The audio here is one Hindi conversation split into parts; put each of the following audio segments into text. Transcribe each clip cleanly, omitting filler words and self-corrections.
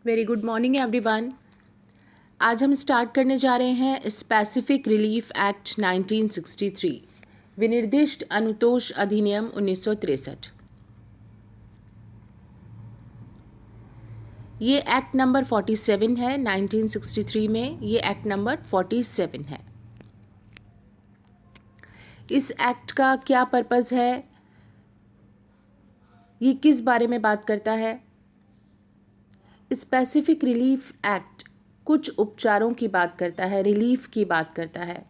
Very good morning everyone. आज हम स्टार्ट करने जा रहे हैं स्पेसिफिक रिलीफ एक्ट 1963, विनिर्दिष्ट अनुतोष अधिनियम 1963। ये एक्ट नंबर 47 है। 1963 में ये एक्ट नंबर 47 है। इस एक्ट का क्या पर्पज़ है, ये किस बारे में बात करता है? स्पेसिफिक रिलीफ एक्ट कुछ उपचारों की बात करता है, रिलीफ की बात करता है।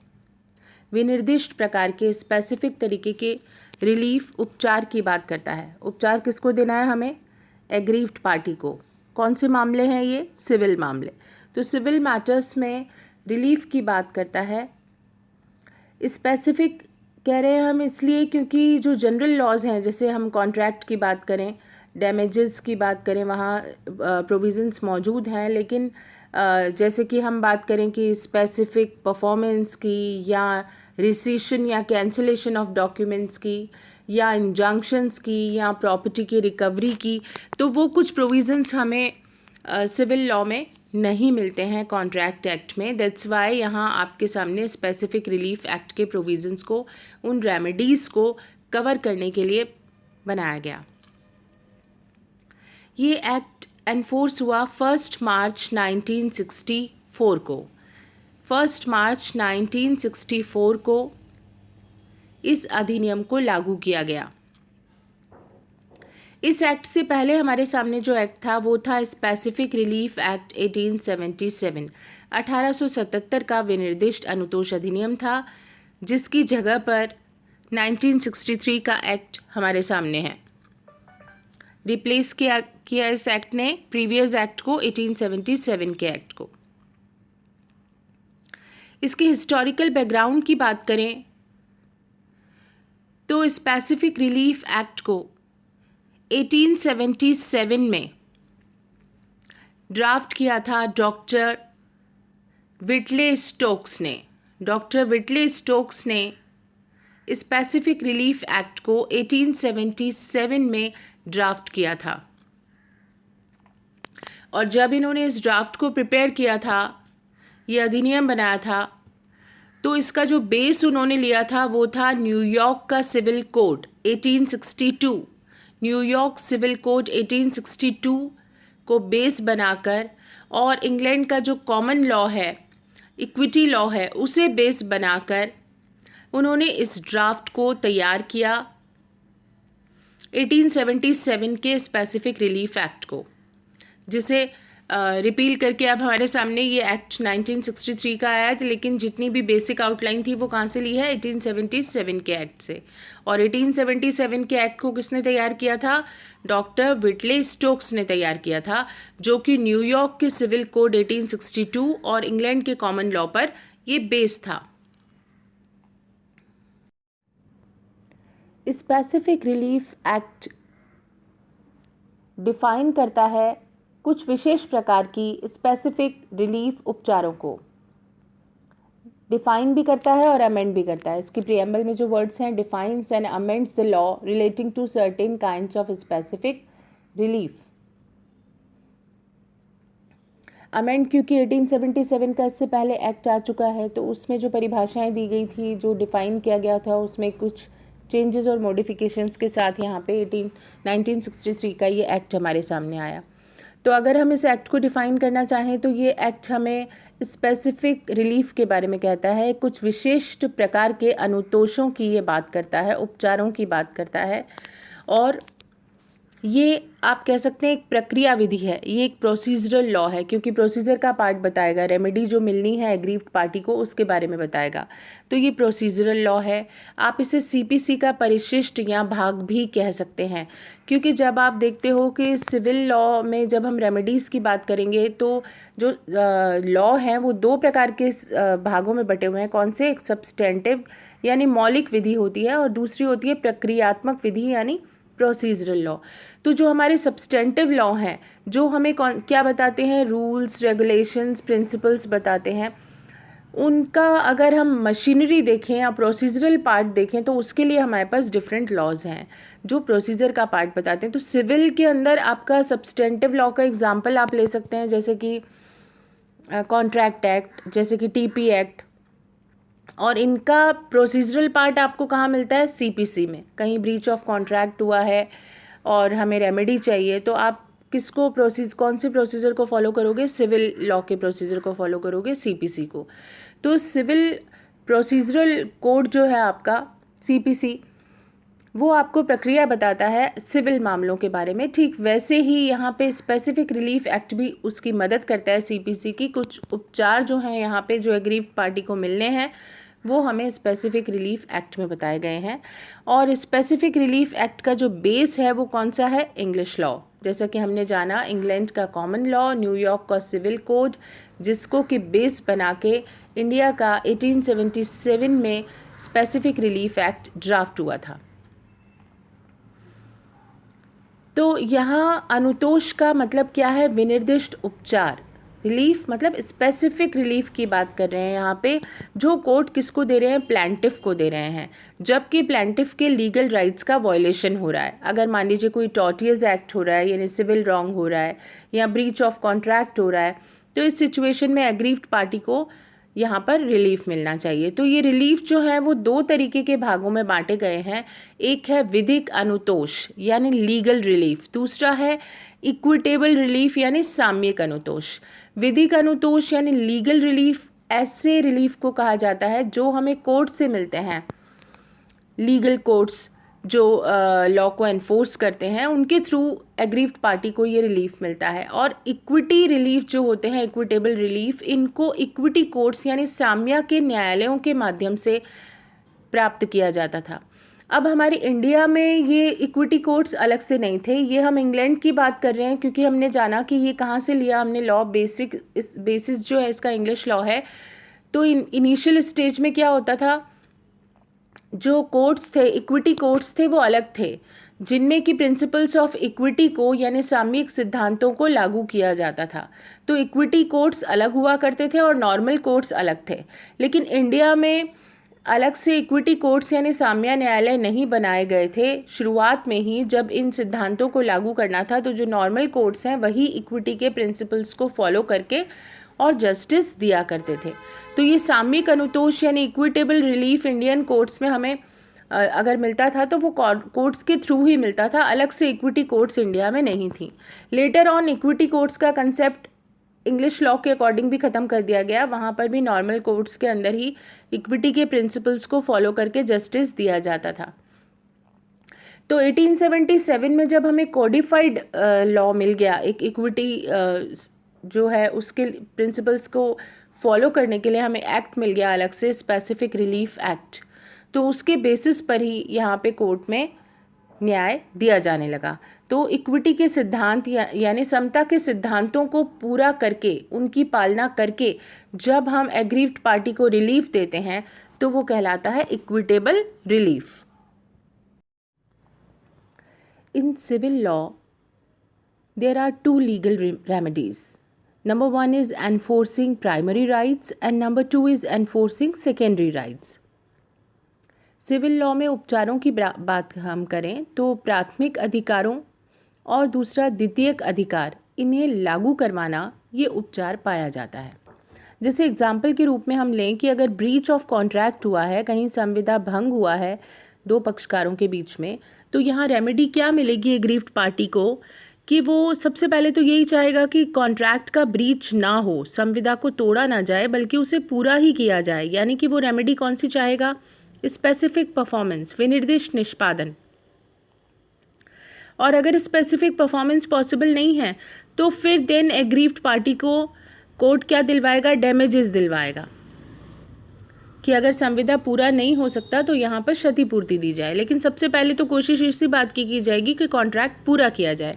विनिर्दिष्ट प्रकार के स्पेसिफिक तरीके के रिलीफ उपचार की बात करता है। उपचार किसको देना है? हमें एग्रीव्ड पार्टी को। कौन से मामले हैं ये? सिविल मामले। तो सिविल मैटर्स में रिलीफ की बात करता है। स्पेसिफिक कह रहे हैं हम इसलिए क्योंकि जो जनरल लॉज हैं, जैसे हम कॉन्ट्रैक्ट की बात करें, डैमेजेस की बात करें, वहाँ प्रोविजंस मौजूद हैं, लेकिन जैसे कि हम बात करें कि स्पेसिफिक परफॉर्मेंस की, या रिसीशन या कैंसिलेशन ऑफ डॉक्यूमेंट्स की, या इंजंक्शंस की, या प्रॉपर्टी की रिकवरी की, तो वो कुछ प्रोविजंस हमें सिविल लॉ में नहीं मिलते हैं कॉन्ट्रैक्ट एक्ट में। दैट्स वाई यहाँ आपके सामने स्पेसिफिक रिलीफ एक्ट के प्रोविजंस को, उन रेमेडीज़ को कवर करने के लिए बनाया गया। ये एक्ट एनफोर्स हुआ 1 मार्च 1964 को। 1 मार्च 1964 को इस अधिनियम को लागू किया गया। इस एक्ट से पहले हमारे सामने जो एक्ट था वो था स्पेसिफिक रिलीफ एक्ट 1877। 1877 का विनिर्दिष्ट अनुतोष अधिनियम था, जिसकी जगह पर 1963 का एक्ट हमारे सामने है। रिप्लेस किया इस एक्ट ने प्रीवियस एक्ट को, 1877 के एक्ट को। इसके हिस्टोरिकल बैकग्राउंड की बात करें तो स्पेसिफिक रिलीफ एक्ट को 1877 में ड्राफ्ट किया था डॉक्टर व्हिटले स्टोक्स ने। डॉक्टर व्हिटले स्टोक्स ने स्पेसिफिक रिलीफ एक्ट को 1877 में ड्राफ्ट किया था, और जब इन्होंने इस ड्राफ्ट को प्रिपेयर किया था, ये अधिनियम बनाया था, तो इसका जो बेस उन्होंने लिया था वो था न्यूयॉर्क का civil code 1862। New York civil code 1862 को बेस बनाकर, और इंग्लैंड का जो कॉमन लॉ है, इक्विटी लॉ है, उसे बेस बनाकर उन्होंने इस ड्राफ्ट को तैयार किया 1877 के स्पेसिफिक रिलीफ एक्ट को, जिसे रिपील करके अब हमारे सामने ये एक्ट 1963 का आया था, लेकिन जितनी भी बेसिक आउटलाइन थी वो कहाँ से ली है? 1877 के एक्ट से। और 1877 के एक्ट को किसने तैयार किया था? डॉक्टर व्हिटले स्टोक्स ने तैयार किया था, जो कि न्यूयॉर्क के सिविल कोड 1862 और इंग्लैंड के कॉमन लॉ पर ये बेस था। स्पेसिफिक रिलीफ एक्ट डिफाइन करता है कुछ विशेष प्रकार की स्पेसिफिक रिलीफ उपचारों को। डिफाइन भी करता है और अमेंड भी करता है। इसकी प्रीएम्बल में जो वर्ड्स हैं, defines and amends the law relating to certain kinds of specific relief. Amend क्योंकि 1877 का इससे पहले एक्ट आ चुका है, तो उसमें जो परिभाषाएं दी गई थी, जो डिफाइन किया गया था, उसमें कुछ चेंजेस और मॉडिफिकेशंस के साथ यहाँ पे 1963 का ये एक्ट हमारे सामने आया। तो अगर हम इस एक्ट को डिफ़ाइन करना चाहें तो ये एक्ट हमें स्पेसिफिक रिलीफ के बारे में कहता है, कुछ विशिष्ट प्रकार के अनुतोषों की ये बात करता है, उपचारों की बात करता है, और ये आप कह सकते हैं एक प्रक्रिया विधि है। ये एक प्रोसीजरल लॉ है, क्योंकि प्रोसीजर का पार्ट बताएगा, रेमेडी जो मिलनी है एग्रीव्ड पार्टी को उसके बारे में बताएगा। तो ये प्रोसीजरल लॉ है। आप इसे सीपीसी का परिशिष्ट या भाग भी कह सकते हैं, क्योंकि जब आप देखते हो कि सिविल लॉ में जब हम रेमेडीज़ की बात करेंगे तो जो लॉ हैं वो दो प्रकार के भागों में बटे हुए हैं। कौन से? एक सब्सटेंटिव यानी मौलिक विधि होती है, और दूसरी होती है प्रक्रियात्मक विधि यानी प्रोसीजरल लॉ। तो जो हमारे सब्सटेंटिव लॉ हैं, जो हमें क्या बताते हैं? रूल्स, रेगुलेशंस, प्रिंसिपल्स बताते हैं। उनका अगर हम मशीनरी देखें या प्रोसीजरल पार्ट देखें तो उसके लिए हमारे पास डिफरेंट लॉज हैं जो प्रोसीजर का पार्ट बताते हैं। तो सिविल के अंदर आपका सब्सटेंटिव लॉ का एग्जांपल आप ले सकते हैं, जैसे कि कॉन्ट्रैक्ट एक्ट, जैसे कि टीपी एक्ट। और इनका प्रोसीजरल पार्ट आपको कहाँ मिलता है? सीपीसी में। कहीं ब्रीच ऑफ कॉन्ट्रैक्ट हुआ है और हमें रेमेडी चाहिए तो आप किसको कौन से प्रोसीजर को फॉलो करोगे? सिविल लॉ के प्रोसीजर को फॉलो करोगे, सीपीसी को। तो सिविल प्रोसीजरल कोड जो है आपका सीपीसी, वो आपको प्रक्रिया बताता है सिविल मामलों के बारे में। ठीक वैसे ही यहाँ पे स्पेसिफिक रिलीफ एक्ट भी उसकी मदद करता है सीपीसी की। कुछ उपचार जो हैं यहाँ पे जो एग्रीव्ड पार्टी को मिलने हैं वो हमें स्पेसिफिक रिलीफ एक्ट में बताए गए हैं। और स्पेसिफिक रिलीफ एक्ट का जो बेस है वो कौन सा है? English law. जैसा कि हमने जाना, इंग्लैंड का कॉमन लॉ, न्यूयॉर्क का सिविल कोड, जिसको कि बेस बना के इंडिया का 1877 में स्पेसिफिक रिलीफ एक्ट ड्राफ्ट हुआ था। तो यहाँ अनुतोष का मतलब क्या है? विनिर्दिष्ट उपचार। रिलीफ मतलब स्पेसिफिक रिलीफ की बात कर रहे हैं यहाँ पे, जो कोर्ट किसको दे रहे हैं? प्लेंटिफ को दे रहे हैं, जबकि प्लेंटिफ के लीगल राइट्स का वायलेशन हो रहा है। अगर मान लीजिए कोई टॉर्टियस एक्ट हो रहा है, यानी सिविल रॉन्ग हो रहा है, या ब्रीच ऑफ कॉन्ट्रैक्ट हो रहा है, तो इस सिचुएशन में एग्रीव्ड पार्टी को यहाँ पर रिलीफ मिलना चाहिए। तो ये रिलीफ जो है वो दो तरीके के भागों में बांटे गए हैं। एक है विधिक अनुतोष यानी लीगल रिलीफ, दूसरा है इक्विटेबल रिलीफ यानी साम्यिक अनुतोष। विधिक अनुतोष यानी लीगल रिलीफ, ऐसे रिलीफ को कहा जाता है जो हमें कोर्ट से मिलते हैं। लीगल कोर्ट्स जो लॉ को एनफोर्स करते हैं, उनके थ्रू एग्रीव्ड पार्टी को ये रिलीफ मिलता है। और इक्विटी रिलीफ जो होते हैं, इक्विटेबल रिलीफ, इनको इक्विटी कोर्ट्स यानी साम्या के न्यायालयों के माध्यम से प्राप्त किया जाता था। अब हमारी इंडिया में ये इक्विटी कोर्ट्स अलग से नहीं थे, ये हम इंग्लैंड की बात कर रहे हैं क्योंकि हमने जाना कि ये कहाँ से लिया हमने लॉ। बेसिस जो है इसका इंग्लिश लॉ है। तो इनिशियल स्टेज में क्या होता था, जो कोर्ट्स थे, इक्विटी कोर्ट्स थे, वो अलग थे, जिनमें कि प्रिंसिपल्स ऑफ इक्विटी को यानी सामयिक सिद्धांतों को लागू किया जाता था। तो इक्विटी कोर्ट्स अलग हुआ करते थे और नॉर्मल कोर्ट्स अलग थे। लेकिन इंडिया में अलग से इक्विटी कोर्ट्स यानी साम्य न्यायालय नहीं बनाए गए थे। शुरुआत में ही जब इन सिद्धांतों को लागू करना था तो जो नॉर्मल कोर्ट्स हैं वही इक्विटी के प्रिंसिपल्स को फॉलो करके और जस्टिस दिया करते थे। तो ये साम्यिक अनुतोष यानी इक्विटेबल रिलीफ इंडियन कोर्ट्स में हमें अगर मिलता था तो वो कोर्ट्स के थ्रू ही मिलता था, अलग से इक्विटी कोर्ट्स इंडिया में नहीं थी। लेटर ऑन इक्विटी कोर्ट्स का कंसेप्ट इंग्लिश लॉ के अकॉर्डिंग भी ख़त्म कर दिया गया। वहाँ पर भी नॉर्मल कोर्ट्स के अंदर ही इक्विटी के प्रिंसिपल्स को फॉलो करके जस्टिस दिया जाता था। तो 1877 में जब हमें कोडिफाइड लॉ मिल गया, एक इक्विटी जो है उसके प्रिंसिपल्स को फॉलो करने के लिए हमें एक्ट मिल गया अलग से, स्पेसिफिक रिलीफ एक्ट। तो उसके बेसिस पर ही यहाँ पे कोर्ट में न्याय दिया जाने लगा। तो इक्विटी के सिद्धांत यानी समता के सिद्धांतों को पूरा करके, उनकी पालना करके जब हम एग्रीव्ड पार्टी को रिलीफ देते हैं तो वो कहलाता है equitable relief. In civil law there are two legal remedies. Number one is enforcing primary rights and number two is enforcing secondary rights. Civil law में उपचारों की बात हम करें तो प्राथमिक अधिकारों और दूसरा द्वितीयक अधिकार, इन्हें लागू करवाना ये उपचार पाया जाता है। जैसे एग्जाम्पल के रूप में हम लें कि अगर ब्रीच ऑफ कॉन्ट्रैक्ट हुआ है, कहीं संविदा भंग हुआ है दो पक्षकारों के बीच में, तो यहाँ रेमेडी क्या मिलेगी एग्रीव्ड पार्टी को कि वो सबसे पहले तो यही चाहेगा कि कॉन्ट्रैक्ट का ब्रीच ना हो, संविदा को तोड़ा ना जाए बल्कि उसे पूरा ही किया जाए। यानी कि वो रेमेडी कौन सी चाहेगा? स्पेसिफिक परफॉर्मेंस, विनिर्दिष्ट निष्पादन। और अगर स्पेसिफिक परफॉर्मेंस पॉसिबल नहीं है तो फिर देन एग्रीव्ड पार्टी को कोर्ट क्या दिलवाएगा? डैमेजेस दिलवाएगा कि अगर संविदा पूरा नहीं हो सकता तो यहाँ पर क्षतिपूर्ति दी जाए। लेकिन सबसे पहले तो कोशिश इसी बात की जाएगी कि कॉन्ट्रैक्ट पूरा किया जाए।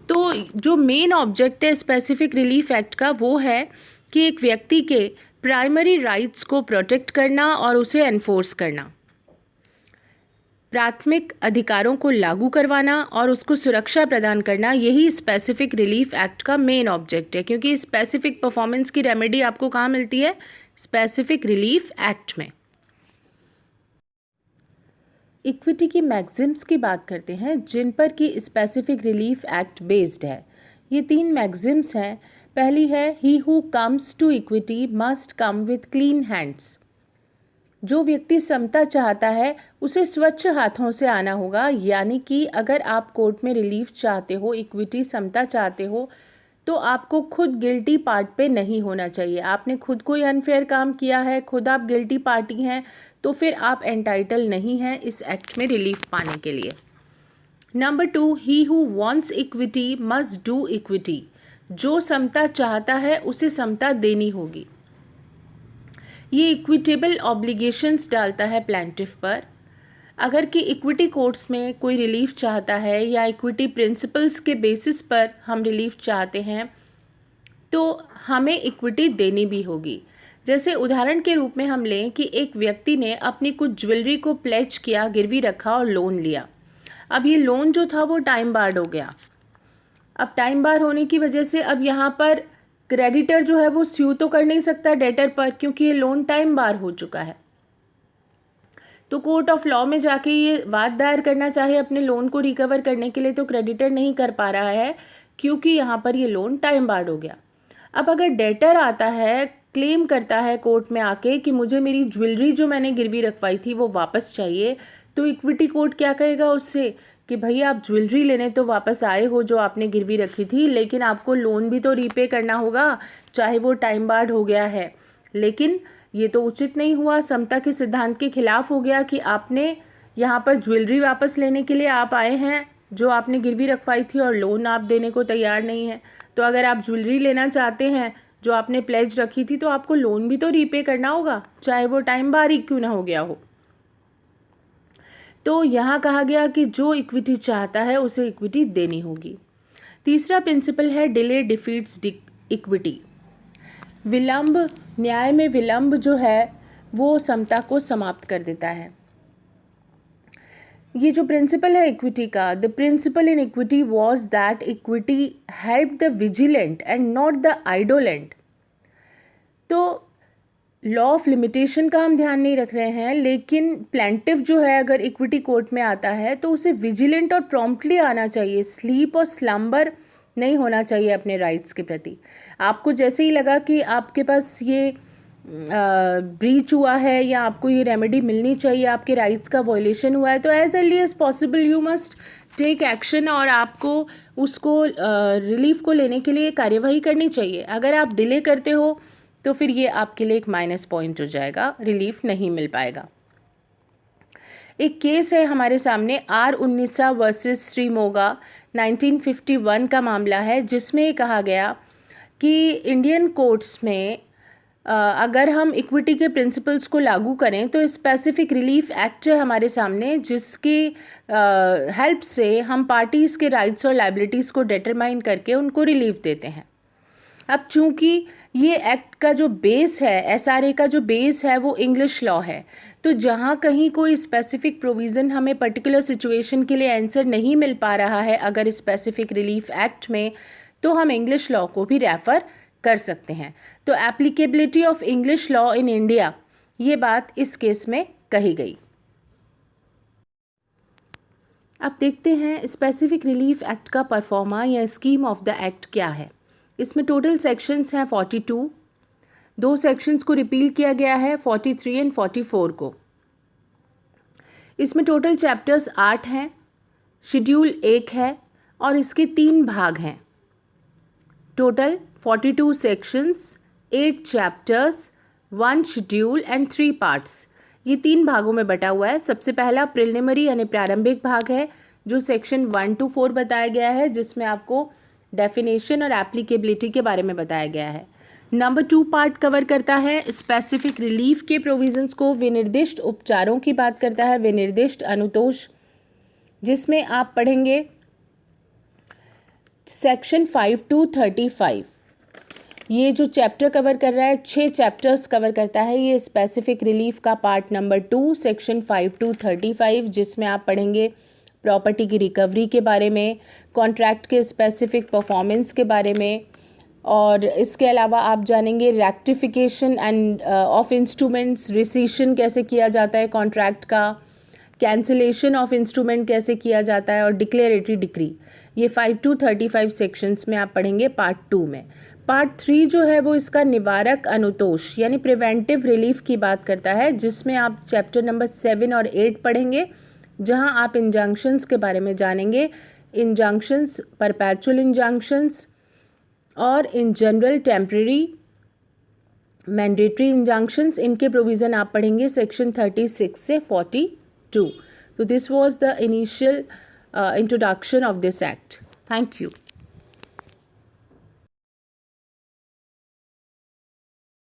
तो जो मेन ऑब्जेक्ट है स्पेसिफिक रिलीफ एक्ट का वो है कि एक व्यक्ति के प्राइमरी राइट्स को प्रोटेक्ट करना और उसे एनफोर्स करना, प्राथमिक अधिकारों को लागू करवाना और उसको सुरक्षा प्रदान करना, यही स्पेसिफिक रिलीफ एक्ट का मेन ऑब्जेक्ट है। क्योंकि स्पेसिफिक परफॉर्मेंस की रेमेडी आपको कहाँ मिलती है? स्पेसिफिक रिलीफ एक्ट में। इक्विटी की मैक्सिम्स की बात करते हैं जिन पर कि स्पेसिफिक रिलीफ एक्ट बेस्ड है। ये 3 मैक्सिम्स हैं। पहली है he who comes to equity must come with clean hands. जो व्यक्ति समता चाहता है उसे स्वच्छ हाथों से आना होगा, यानी कि अगर आप कोर्ट में रिलीफ चाहते हो, इक्विटी समता चाहते हो, तो आपको खुद गिल्टी पार्ट पे नहीं होना चाहिए। आपने खुद कोई अनफेयर काम किया है, खुद आप गिल्टी पार्टी हैं, तो फिर आप एंटाइटल नहीं हैं इस एक्ट में रिलीफ पाने के लिए। Number 2, he who wants equity must do equity. जो समता चाहता है उसे समता देनी होगी। ये इक्विटेबल ऑब्लिगेशंस डालता है प्लेंटिफ पर। अगर कि इक्विटी कोर्ट्स में कोई रिलीफ चाहता है या इक्विटी प्रिंसिपल्स के बेसिस पर हम रिलीफ चाहते हैं तो हमें इक्विटी देनी भी होगी। जैसे उदाहरण के रूप में हम लें कि एक व्यक्ति ने अपनी कुछ ज्वेलरी को प्लेज किया, गिरवी रखा और लोन लिया। अब ये लोन जो था वो टाइम बार्ड हो गया। अब टाइम बार होने की वजह से अब यहाँ पर क्रेडिटर जो है वो स्यू तो कर नहीं सकता डेटर पर, क्योंकि ये लोन टाइम बार हो चुका है। तो कोर्ट ऑफ लॉ में जाके ये वाद दायर करना चाहे अपने लोन को रिकवर करने के लिए तो क्रेडिटर नहीं कर पा रहा है, क्योंकि यहाँ पर ये लोन टाइम बार्ड हो गया। अब अगर डेटर आता है, क्लेम करता है कोर्ट में आके कि मुझे मेरी ज्वेलरी जो मैंने गिरवी रखवाई थी वो वापस चाहिए, तो इक्विटी कोर्ट क्या कहेगा उससे कि भैया आप ज्वेलरी लेने तो वापस आए हो जो आपने गिरवी रखी थी, लेकिन आपको लोन भी तो रीपे करना होगा, चाहे वो टाइम बार्ड हो गया है। लेकिन ये तो उचित नहीं हुआ, समता के सिद्धांत के खिलाफ हो गया कि आपने यहाँ पर ज्वेलरी वापस लेने के लिए आप आए हैं जो आपने गिरवी रखवाई थी और लोन आप देने को तैयार नहीं है। तो अगर आप ज्वेलरी लेना चाहते हैं जो आपने प्लेज रखी थी तो आपको लोन भी तो रीपे करना होगा, चाहे वो टाइम बार ही क्यों ना हो गया हो। तो यहाँ कहा गया कि जो इक्विटी चाहता है उसे इक्विटी देनी होगी। तीसरा प्रिंसिपल है डिले डिफीट्स इक्विटी। विलंब, न्याय में विलंब जो है वो समता को समाप्त कर देता है। ये जो प्रिंसिपल है इक्विटी का, the principle in equity was that equity help the vigilant and not the indolent. तो लॉ ऑफ लिमिटेशन का हम ध्यान नहीं रख रहे हैं, लेकिन प्लेंटिफ जो है अगर इक्विटी कोर्ट में आता है तो उसे विजिलेंट और प्रॉम्प्टली आना चाहिए, स्लीप और स्लम्बर नहीं होना चाहिए अपने राइट्स के प्रति। आपको जैसे ही लगा कि आपके पास ये ब्रीच हुआ है या आपको ये रेमेडी मिलनी चाहिए, आपके राइट्स का वायलेशन हुआ है, तो as early as possible you must take action और आपको उसको रिलीफ को लेने के लिए कार्यवाही करनी चाहिए। अगर आप डिले करते हो तो फिर ये आपके लिए एक माइनस पॉइंट हो जाएगा, रिलीफ नहीं मिल पाएगा। एक केस है हमारे सामने आर उन्नीसा वर्सेस श्री मोगा 1951 का मामला है, जिसमें कहा गया कि इंडियन कोर्ट्स में अगर हम इक्विटी के प्रिंसिपल्स को लागू करें तो स्पेसिफिक रिलीफ एक्ट है हमारे सामने, जिसकी हेल्प से हम पार्टीज़ के राइट्स और लायबिलिटीज़ को डिटरमाइन करके उनको रिलीफ देते हैं। अब चूंकि ये एक्ट का जो बेस है, एसआरए का जो बेस है वो इंग्लिश लॉ है, तो जहाँ कहीं कोई स्पेसिफिक प्रोविज़न हमें पर्टिकुलर सिचुएशन के लिए आंसर नहीं मिल पा रहा है अगर स्पेसिफिक रिलीफ एक्ट में, तो हम इंग्लिश लॉ को भी रेफ़र कर सकते हैं। तो applicability of English law in India, ये बात इस केस में कही गई। अब देखते हैं स्पेसिफिक रिलीफ एक्ट का परफॉर्मा या स्कीम ऑफ द एक्ट क्या है। इसमें टोटल सेक्शंस हैं 42। 2 सेक्शंस को रिपील किया गया है, 43 एंड 44 को। इसमें टोटल चैप्टर्स 8 हैं, शेड्यूल 1 है और इसके 3 भाग हैं। Total 42 sections, 8 chapters, 1 schedule and 3 parts. ये 3 भागों में बटा हुआ है। सबसे पहला प्रिलिमिनरी यानी प्रारंभिक भाग है जो सेक्शन 1 to 4 बताया गया है, जिसमें आपको डेफिनेशन और एप्लीकेबिलिटी के बारे में बताया गया है। नंबर 2 पार्ट कवर करता है स्पेसिफिक रिलीफ के प्रोविजंस को, विनिर्दिष्ट उपचारों की बात करता है, विनिर्दिष्ट अनुतोष, जिसमें आप पढ़ेंगे सेक्शन 5 to 35। ये जो चैप्टर कवर कर रहा है 6 चैप्टर्स कवर करता है ये स्पेसिफिक रिलीफ का पार्ट नंबर 2 सेक्शन 5 to 35, जिसमें आप पढ़ेंगे प्रॉपर्टी की रिकवरी के बारे में, कॉन्ट्रैक्ट के स्पेसिफिक परफॉर्मेंस के बारे में और इसके अलावा आप जानेंगे रेक्टिफिकेशन एंड ऑफ इंस्ट्रूमेंट्स, रिसीशन कैसे किया जाता है कॉन्ट्रैक्ट का, कैंसिलेशन ऑफ इंस्ट्रूमेंट कैसे किया जाता है और डिक्लेरेटरी डिक्री। ये 5 to 35 सेक्शंस में आप पढ़ेंगे पार्ट 2 में। पार्ट 3 जो है वो इसका निवारक अनुतोष यानी प्रिवेंटिव रिलीफ की बात करता है, जिसमें आप चैप्टर नंबर 7 और 8 पढ़ेंगे, जहां आप इंजंक्शंस के बारे में जानेंगे। इंजंक्शंस, परपेचुअल इंजंक्शंस और in general temporary mandatory injunctions, इनके प्रोविज़न आप पढ़ेंगे सेक्शन 36 से 42। तो this was the initial introduction of this act. Thank you.